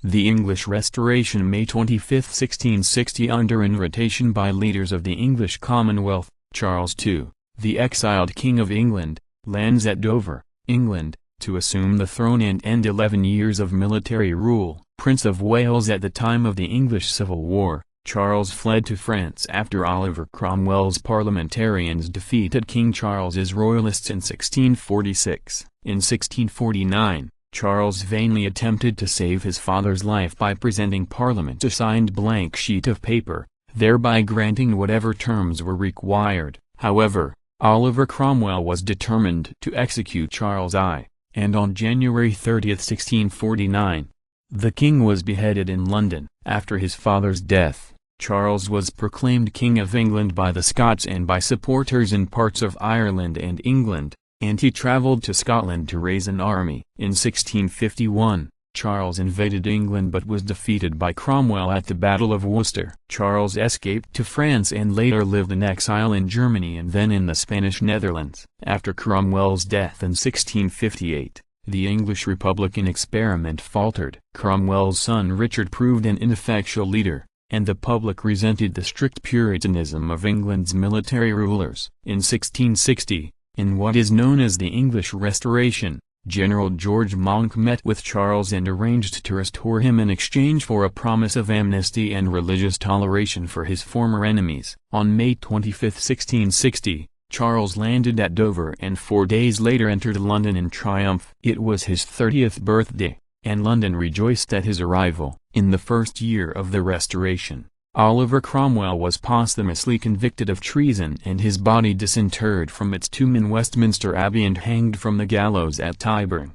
The English Restoration, May 25, 1660. Under invitation by leaders of the English Commonwealth, Charles II, the exiled King of England, lands at Dover, England, to assume the throne and end 11 years of military rule. Prince of Wales at the time of the English Civil War, Charles fled to France after Oliver Cromwell's parliamentarians defeated King Charles's royalists in 1646. In 1649, Charles vainly attempted to save his father's life by presenting Parliament a signed blank sheet of paper, thereby granting whatever terms were required. However, Oliver Cromwell was determined to execute Charles I, and on January 30, 1649, the king was beheaded in London. After his father's death, Charles was proclaimed King of England by the Scots and by supporters in parts of Ireland and England, and he travelled to Scotland to raise an army. In 1651, Charles invaded England but was defeated by Cromwell at the Battle of Worcester. Charles escaped to France and later lived in exile in Germany and then in the Spanish Netherlands. After Cromwell's death in 1658, the English Republican experiment faltered. Cromwell's son Richard proved an ineffectual leader, and the public resented the strict Puritanism of England's military rulers. In 1660, in what is known as the English Restoration, General George Monk met with Charles and arranged to restore him in exchange for a promise of amnesty and religious toleration for his former enemies. On May 25, 1660, Charles landed at Dover and 4 days later entered London in triumph. It was his 30th birthday, and London rejoiced at his arrival. In the first year of the Restoration, Oliver Cromwell was posthumously convicted of treason and his body disinterred from its tomb in Westminster Abbey and hanged from the gallows at Tyburn.